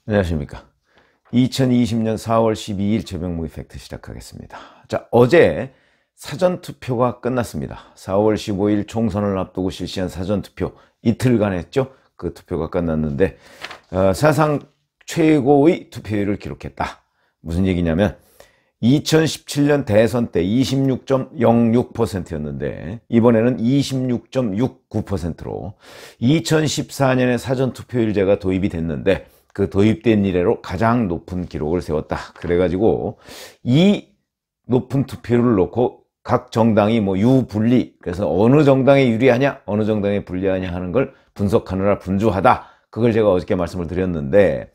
안녕하십니까. 2020년 4월 12일 최병무의 팩트 시작하겠습니다. 자, 어제 사전투표가 끝났습니다. 4월 15일 총선을 앞두고 실시한 사전투표 이틀간 했죠. 그 투표가 끝났는데 사상 최고의 투표율을 기록했다. 무슨 얘기냐면 2017년 대선 때 26.06%였는데 이번에는 26.69%로 2014년에 사전투표율제가 도입이 됐는데 그 도입된 이래로 가장 높은 기록을 세웠다. 그래가지고 이 높은 투표율을 놓고 각 정당이 뭐 유불리, 그래서 어느 정당에 유리하냐 어느 정당에 불리하냐 하는 걸 분석하느라 분주하다. 그걸 제가 어저께 말씀을 드렸는데,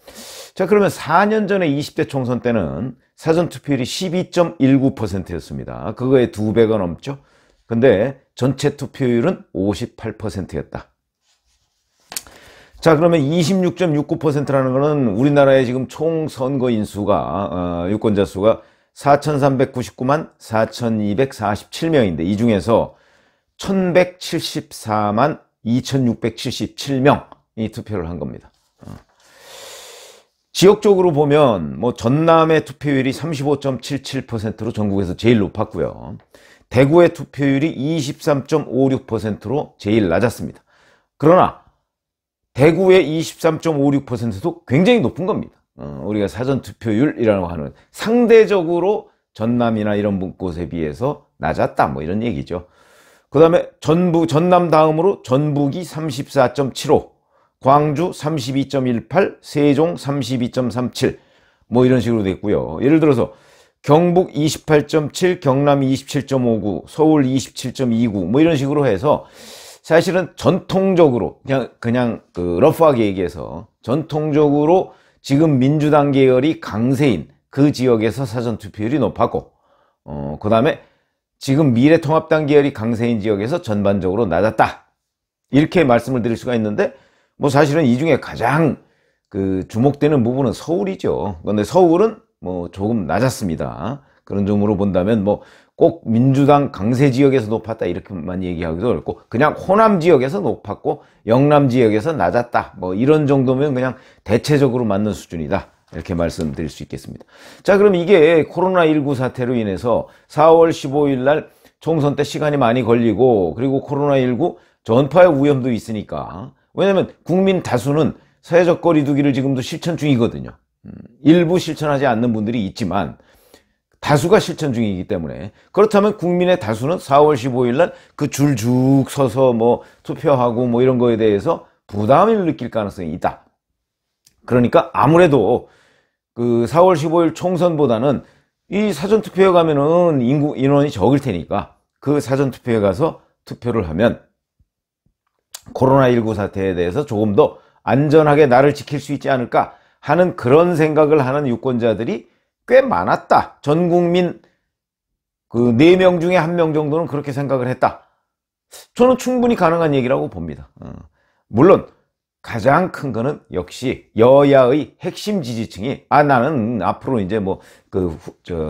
자, 그러면 4년 전에 20대 총선 때는 사전투표율이 12.19%였습니다. 그거의 2배가 넘죠. 근데 전체 투표율은 58%였다. 자, 그러면 26.69%라는 거는 우리나라의 지금 총 선거인 수가, 유권자 수가 4,399만 4,247명인데 이 중에서 1,174만 2,677명이 투표를 한 겁니다. 지역적으로 보면 뭐 전남의 투표율이 35.77%로 전국에서 제일 높았고요. 대구의 투표율이 23.56%로 제일 낮았습니다. 그러나 대구의 23.56%도 굉장히 높은 겁니다. 우리가 사전투표율이라고 하는, 상대적으로 전남이나 이런 곳에 비해서 낮았다, 뭐 이런 얘기죠. 그 다음에 전남 다음으로 전북이 34.75, 광주 32.18, 세종 32.37, 뭐 이런 식으로 됐고요. 예를 들어서 경북 28.7, 경남 27.59, 서울 27.29, 뭐 이런 식으로 해서 사실은 전통적으로 그냥 러프하게 얘기해서 전통적으로 지금 민주당 계열이 강세인 그 지역에서 사전투표율이 높았고, 그 다음에 지금 미래통합당 계열이 강세인 지역에서 전반적으로 낮았다. 이렇게 말씀을 드릴 수가 있는데, 뭐 사실은 이 중에 가장 주목되는 부분은 서울이죠. 그런데 서울은 뭐 조금 낮았습니다. 그런 점으로 본다면 뭐 꼭 민주당 강세 지역에서 높았다 이렇게만 얘기하기도 어렵고, 그냥 호남 지역에서 높았고 영남 지역에서 낮았다, 뭐 이런 정도면 그냥 대체적으로 맞는 수준이다, 이렇게 말씀드릴 수 있겠습니다. 자, 그럼 이게 코로나19 사태로 인해서 4월 15일 날 총선 때 시간이 많이 걸리고, 그리고 코로나19 전파의 위험도 있으니까, 왜냐면 국민 다수는 사회적 거리 두기를 지금도 실천 중이거든요. 일부 실천하지 않는 분들이 있지만 다수가 실천 중이기 때문에, 그렇다면 국민의 다수는 4월 15일 날 그 줄 쭉 서서 뭐 투표하고 뭐 이런 거에 대해서 부담을 느낄 가능성이 있다. 그러니까 아무래도 4월 15일 총선보다는 이 사전투표에 가면은 인원이 적을 테니까 그 사전투표에 가서 투표를 하면 코로나19 사태에 대해서 조금 더 안전하게 나를 지킬 수 있지 않을까 하는 그런 생각을 하는 유권자들이 꽤 많았다. 전 국민 4명 중에 1명 정도는 그렇게 생각을 했다. 저는 충분히 가능한 얘기라고 봅니다. 물론 가장 큰 거는 역시 여야의 핵심 지지층이 나는 앞으로 이제 뭐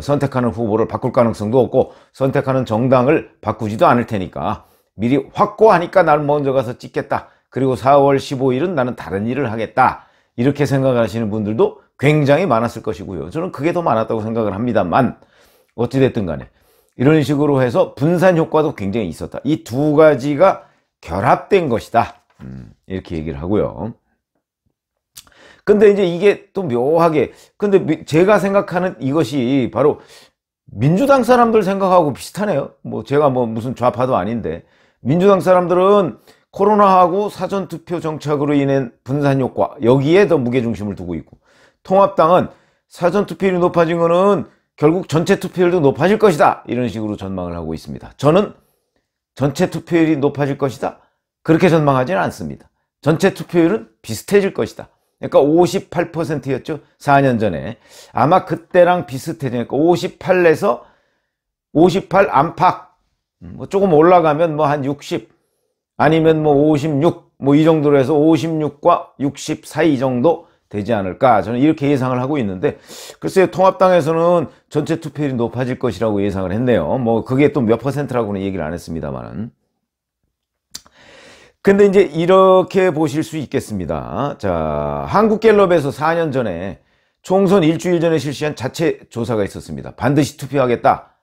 선택하는 후보를 바꿀 가능성도 없고 선택하는 정당을 바꾸지도 않을 테니까 미리 확고하니까 나는 먼저 가서 찍겠다. 그리고 4월 15일은 나는 다른 일을 하겠다. 이렇게 생각하시는 분들도 굉장히 많았을 것이고요. 저는 그게 더 많았다고 생각을 합니다만, 어찌됐든 간에 이런 식으로 해서 분산 효과도 굉장히 있었다. 이 두 가지가 결합된 것이다. 이렇게 얘기를 하고요. 근데 이제 이게 또 묘하게, 근데 제가 생각하는 이것이 바로 민주당 사람들 생각하고 비슷하네요. 뭐 제가 뭐 무슨 좌파도 아닌데, 민주당 사람들은 코로나하고 사전투표 정착으로 인한 분산 효과, 여기에 더 무게중심을 두고 있고, 통합당은 사전투표율이 높아진 거는 결국 전체 투표율도 높아질 것이다, 이런 식으로 전망을 하고 있습니다. 저는 전체 투표율이 높아질 것이다, 그렇게 전망하지는 않습니다. 전체 투표율은 비슷해질 것이다. 그러니까 58%였죠 4년 전에. 아마 그때랑 비슷해지니까 58에서 58 안팎, 뭐 조금 올라가면 뭐 한 60, 아니면 뭐 56, 뭐 이 정도로 해서 56과 60 사이 정도 되지 않을까, 저는 이렇게 예상을 하고 있는데, 글쎄요, 통합당에서는 전체 투표율이 높아질 것이라고 예상을 했네요. 뭐 그게 또 몇 %라고는 얘기를 안 했습니다만은. 근데 이제 이렇게 보실 수 있겠습니다. 자, 한국갤럽에서 4년 전에 총선 일주일 전에 실시한 자체 조사가 있었습니다. 반드시 투표하겠다.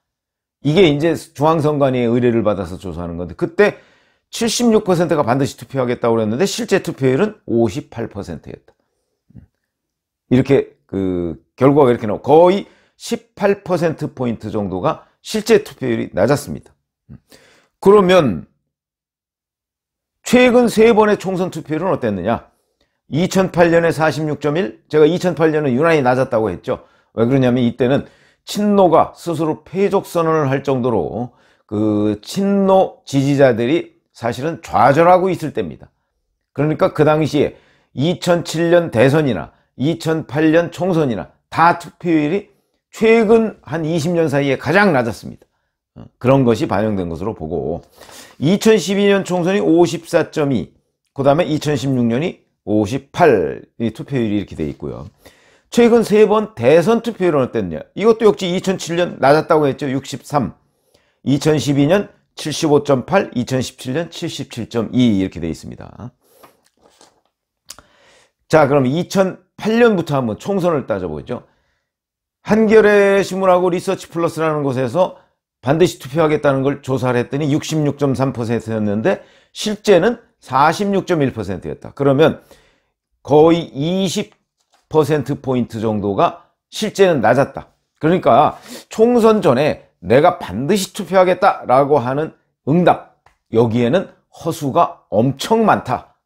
이게 이제 중앙선관위의 의뢰를 받아서 조사하는 건데, 그때 76%가 반드시 투표하겠다고 그랬는데 실제 투표율은 58%였다. 이렇게 결과가 이렇게 나오고 거의 18%포인트 정도가 실제 투표율이 낮았습니다. 그러면 최근 3번의 총선 투표율은 어땠느냐? 2008년에 46.1, 제가 2008년은 유난히 낮았다고 했죠. 왜 그러냐면 이때는 친노가 스스로 패족 선언을 할 정도로 친노 지지자들이 사실은 좌절하고 있을 때입니다. 그러니까 그 당시에 2007년 대선이나 2008년 총선이나 다 투표율이 최근 한 20년 사이에 가장 낮았습니다. 그런 것이 반영된 것으로 보고 2012년 총선이 54.2, 그 다음에 2016년이 58, 이 투표율이 이렇게 돼 있고요. 최근 3번 대선 투표율은 어땠냐? 이것도 역시 2007년 낮았다고 했죠. 63, 2012년 75.8, 2017년 77.2 이렇게 돼 있습니다. 자, 그럼 2008년부터 한번 총선을 따져보죠. 한겨레 신문하고 리서치 플러스라는 곳에서 반드시 투표하겠다는 걸 조사를 했더니 66.3%였는데 실제는 46.1%였다. 그러면 거의 20%포인트 정도가 실제는 낮았다. 그러니까 총선 전에 내가 반드시 투표하겠다라고 하는 응답, 여기에는 허수가 엄청 많다.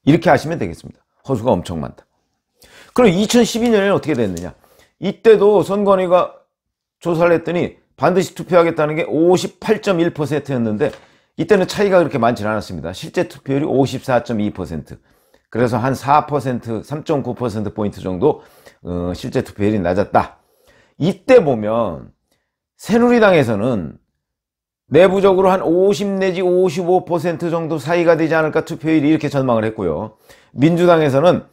이렇게 하시면 되겠습니다. 허수가 엄청 많다. 그럼 2012년에는 어떻게 됐느냐? 이때도 선관위가 조사를 했더니 반드시 투표하겠다는 게 58.1%였는데 이때는 차이가 그렇게 많지는 않았습니다. 실제 투표율이 54.2%. 그래서 한 4%, 3.9%포인트 정도 실제 투표율이 낮았다. 이때 보면 새누리당에서는 내부적으로 한 50 내지 55% 정도 사이가 되지 않을까 투표율이 이렇게 전망을 했고요. 민주당에서는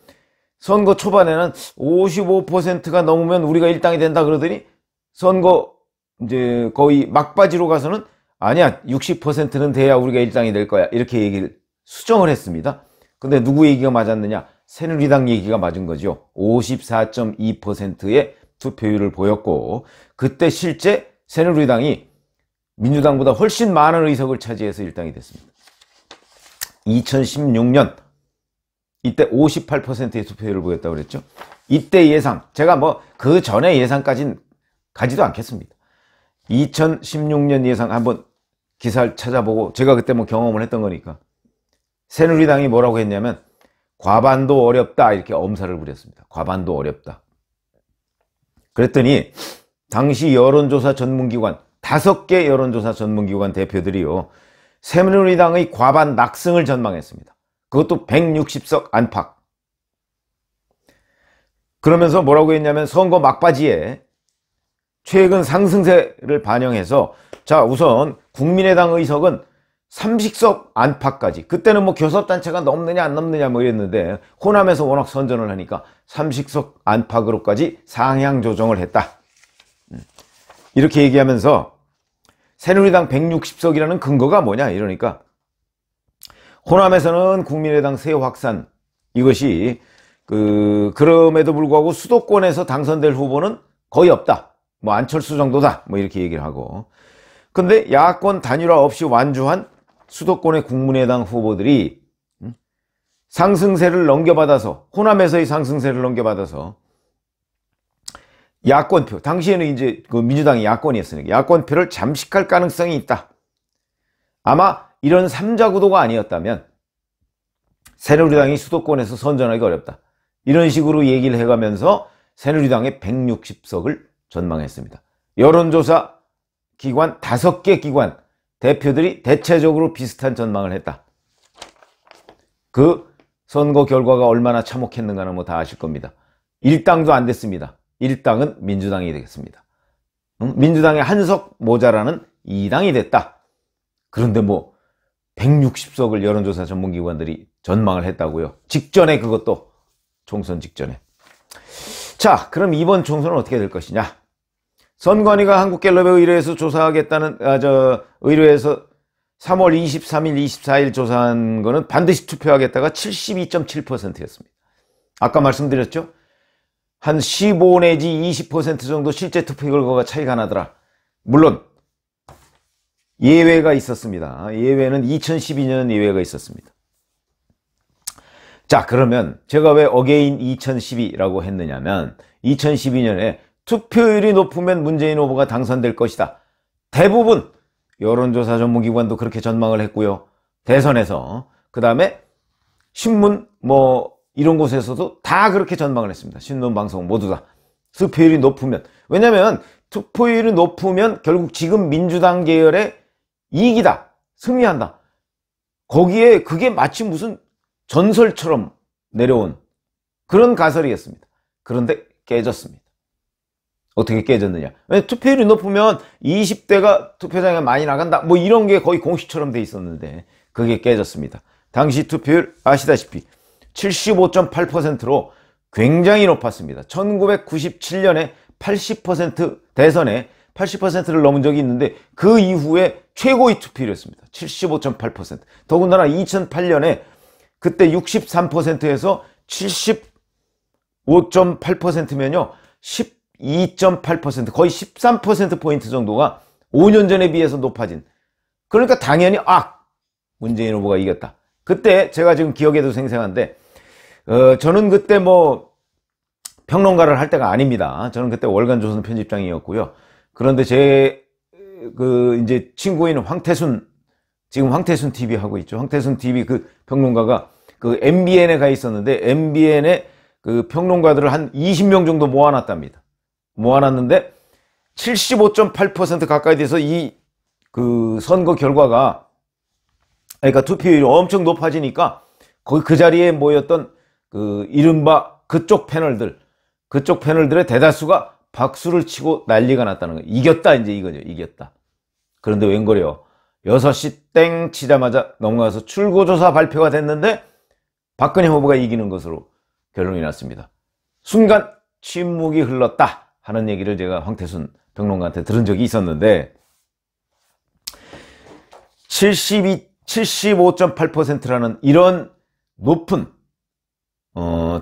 선거 초반에는 55%가 넘으면 우리가 일당이 된다 그러더니 선거 이제 거의 막바지로 가서는 아니야 60%는 돼야 우리가 일당이 될 거야 이렇게 얘기를 수정을 했습니다. 근데 누구 얘기가 맞았느냐? 새누리당 얘기가 맞은 거죠. 54.2%의 투표율을 보였고 그때 실제 새누리당이 민주당보다 훨씬 많은 의석을 차지해서 일당이 됐습니다. 2016년 이때 58%의 투표율을 보였다고 그랬죠. 이때 예상, 제가 뭐 그 전에 예상까지는 가지도 않겠습니다. 2016년 예상 한번 기사를 찾아보고 제가 그때 뭐 경험을 했던 거니까 새누리당이 뭐라고 했냐면 과반도 어렵다 이렇게 엄살을 부렸습니다. 과반도 어렵다. 그랬더니 당시 여론조사 전문기관 5개 여론조사 전문기관 대표들이요 새누리당의 과반 낙승을 전망했습니다. 그것도 160석 안팎. 그러면서 뭐라고 했냐면 선거 막바지에 최근 상승세를 반영해서 자 우선 국민의당 의석은 30석 안팎까지, 그때는 뭐 교섭단체가 넘느냐 안 넘느냐 뭐 이랬는데 호남에서 워낙 선전을 하니까 30석 안팎으로까지 상향 조정을 했다. 이렇게 얘기하면서 새누리당 160석이라는 근거가 뭐냐 이러니까 호남에서는 국민의당 새 확산, 이것이 그럼에도 불구하고 수도권에서 당선될 후보는 거의 없다. 뭐 안철수 정도다. 뭐 이렇게 얘기를 하고. 근데 야권 단일화 없이 완주한 수도권의 국민의당 후보들이 상승세를 넘겨받아서, 호남에서의 상승세를 넘겨받아서 야권표, 당시에는 이제 민주당이 야권이었으니까 야권표를 잠식할 가능성이 있다. 아마 이런 3자 구도가 아니었다면 새누리당이 수도권에서 선전하기가 어렵다. 이런 식으로 얘기를 해가면서 새누리당의 160석을 전망했습니다. 여론조사 기관 5개 기관 대표들이 대체적으로 비슷한 전망을 했다. 그 선거 결과가 얼마나 참혹했는가는 뭐 다 아실 겁니다. 1당도 안 됐습니다. 1당은 민주당이 되겠습니다. 민주당의 한석 모자라는 2당이 됐다. 그런데 뭐 160석을 여론조사 전문기관들이 전망을 했다고요. 직전에, 그것도 총선 직전에. 자, 그럼 이번 총선은 어떻게 될 것이냐? 선관위가 한국갤럽에 의뢰해서 조사하겠다는 의뢰해서 3월 23일, 24일 조사한 거는 반드시 투표하겠다가 72.7%였습니다. 아까 말씀드렸죠? 한 15 내지 20% 정도 실제 투표 결과가 차이가 나더라. 물론 예외가 있었습니다. 예외는 2012년 예외가 있었습니다. 자, 그러면 제가 왜 어게인 2012라고 했느냐면 2012년에 투표율이 높으면 문재인 후보가 당선될 것이다. 대부분 여론조사 전문기관도 그렇게 전망을 했고요. 대선에서, 그 다음에 신문 이런 곳에서도 다 그렇게 전망을 했습니다. 신문, 방송 모두 다. 투표율이 높으면. 왜냐면 투표율이 높으면 결국 지금 민주당 계열의 이익이다. 승리한다. 거기에 그게 마치 무슨 전설처럼 내려온 그런 가설이었습니다. 그런데 깨졌습니다. 어떻게 깨졌느냐. 투표율이 높으면 20대가 투표장에 많이 나간다. 이런 게 거의 공식처럼 돼 있었는데 그게 깨졌습니다. 당시 투표율 아시다시피 75.8%로 굉장히 높았습니다. 1997년에 80% 대선에 80%를 넘은 적이 있는데 그 이후에 최고의 투표율이었습니다. 75.8%. 더군다나 2008년에 그때 63%에서 75.8%면요. 12.8% 거의 13%포인트 정도가 5년 전에 비해서 높아진. 그러니까 당연히 문재인 후보가 이겼다. 그때 제가 지금 기억에도 생생한데 저는 그때 평론가를 할 때가 아닙니다. 저는 그때 월간조선 편집장이었고요. 그런데 제 이제 친구인 황태순, 지금 황태순 TV 하고 있죠. 황태순 TV 그 평론가가 그 MBN에 가 있었는데 MBN에 그 평론가들을 한 20명 정도 모아놨답니다. 모아놨는데 75.8% 가까이 돼서 이 그 선거 결과가, 그러니까 투표율이 엄청 높아지니까 거기 그 자리에 모였던 그 이른바 그쪽 패널들의 대다수가 박수를 치고 난리가 났다는 거예요. 이겼다, 이제 이거죠. 이겼다. 그런데 웬걸요? 6시 땡 치자마자 넘어가서 출구조사 발표가 됐는데 박근혜 후보가 이기는 것으로 결론이 났습니다. 순간 침묵이 흘렀다 하는 얘기를 제가 황태순 평론가한테 들은 적이 있었는데 75.8%라는 이런 높은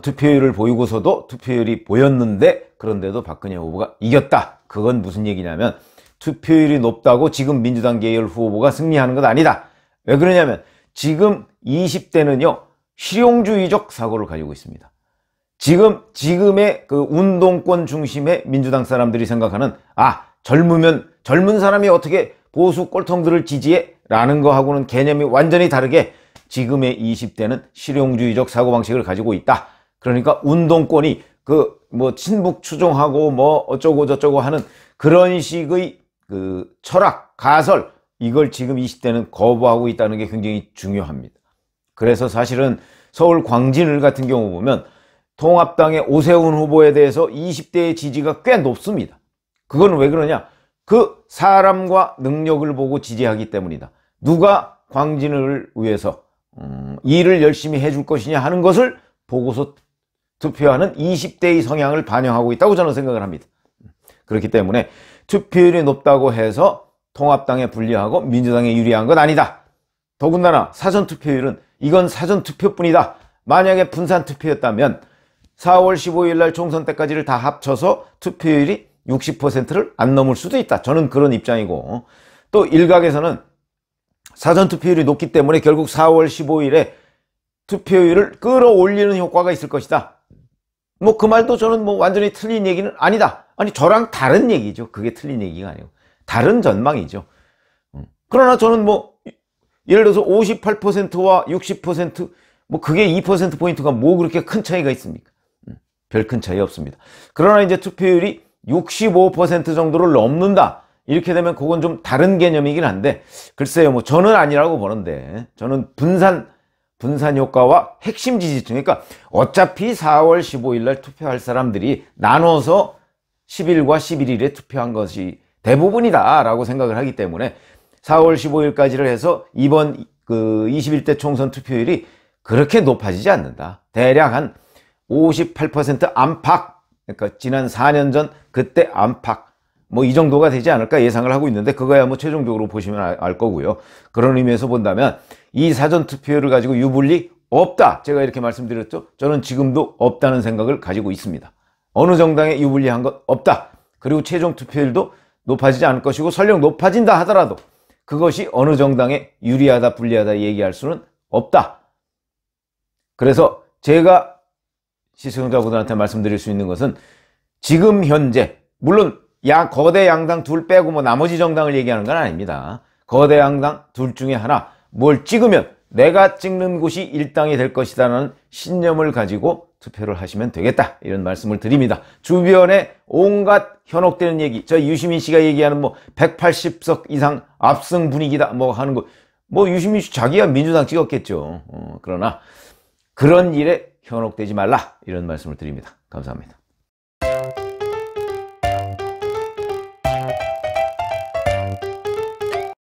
투표율을 보이고서도 투표율이 보였는데 그런데도 박근혜 후보가 이겼다. 그건 무슨 얘기냐면 투표율이 높다고 지금 민주당 계열 후보가 승리하는 것 아니다. 왜 그러냐면 지금 20대는요 실용주의적 사고를 가지고 있습니다. 지금의 그 운동권 중심의 민주당 사람들이 생각하는 젊은 사람이 어떻게 보수 꼴통들을 지지해? 라는 거하고는 개념이 완전히 다르게 지금의 20대는 실용주의적 사고방식을 가지고 있다. 그러니까 운동권이 친북 추종하고 어쩌고 저쩌고 하는 그런 식의 그 철학, 가설, 이걸 지금 20대는 거부하고 있다는 게 굉장히 중요합니다. 그래서 사실은 서울 광진을 같은 경우 보면 통합당의 오세훈 후보에 대해서 20대의 지지가 꽤 높습니다. 그건 왜 그러냐? 그 사람과 능력을 보고 지지하기 때문이다. 누가 광진을 위해서 일을 열심히 해줄 것이냐 하는 것을 보고서 투표하는 20대의 성향을 반영하고 있다고 저는 생각을 합니다. 그렇기 때문에 투표율이 높다고 해서 통합당에 불리하고 민주당에 유리한 건 아니다. 더군다나 사전투표율은 이건 사전투표뿐이다. 만약에 분산투표였다면 4월 15일 날 총선 때까지를 다 합쳐서 투표율이 60%를 안 넘을 수도 있다. 저는 그런 입장이고, 또 일각에서는 사전투표율이 높기 때문에 결국 4월 15일에 투표율을 끌어올리는 효과가 있을 것이다. 그 말도 저는 완전히 틀린 얘기는 아니다. 아니, 저랑 다른 얘기죠. 그게 틀린 얘기가 아니고 다른 전망이죠. 그러나 저는 예를 들어서 58%와 60% 그게 2%포인트가 그렇게 큰 차이가 있습니까? 별 큰 차이 없습니다. 그러나 이제 투표율이 65% 정도를 넘는다. 이렇게 되면 그건 좀 다른 개념이긴 한데, 글쎄요, 저는 아니라고 보는데, 저는 분산 효과와 핵심 지지층, 그러니까 어차피 4월 15일 날 투표할 사람들이 나눠서 10일과 11일에 투표한 것이 대부분이다라고 생각을 하기 때문에 4월 15일까지를 해서 이번 21대 총선 투표율이 그렇게 높아지지 않는다. 대략 한 58% 안팎, 그러니까 지난 4년 전 그때 안팎, 뭐 이 정도가 되지 않을까 예상을 하고 있는데, 그거야 뭐 최종적으로 보시면 알 거고요. 그런 의미에서 본다면 이 사전투표를 가지고 유불리 없다, 제가 이렇게 말씀드렸죠. 저는 지금도 없다는 생각을 가지고 있습니다. 어느 정당에 유불리한 것 없다. 그리고 최종 투표율도 높아지지 않을 것이고, 설령 높아진다 하더라도 그것이 어느 정당에 유리하다 불리하다 얘기할 수는 없다. 그래서 제가 시청자분들한테 말씀드릴 수 있는 것은, 지금 현재 물론 거대 양당 둘 빼고 뭐 나머지 정당을 얘기하는 건 아닙니다. 거대 양당 둘 중에 하나 뭘 찍으면 내가 찍는 곳이 일당이 될 것이라는 신념을 가지고 투표를 하시면 되겠다, 이런 말씀을 드립니다. 주변에 온갖 현혹되는 얘기, 저 유시민 씨가 얘기하는 뭐 180석 이상 압승 분위기다 뭐 하는 거, 뭐 유시민 씨 자기가 민주당 찍었겠죠. 그러나 그런 일에 현혹되지 말라, 이런 말씀을 드립니다. 감사합니다.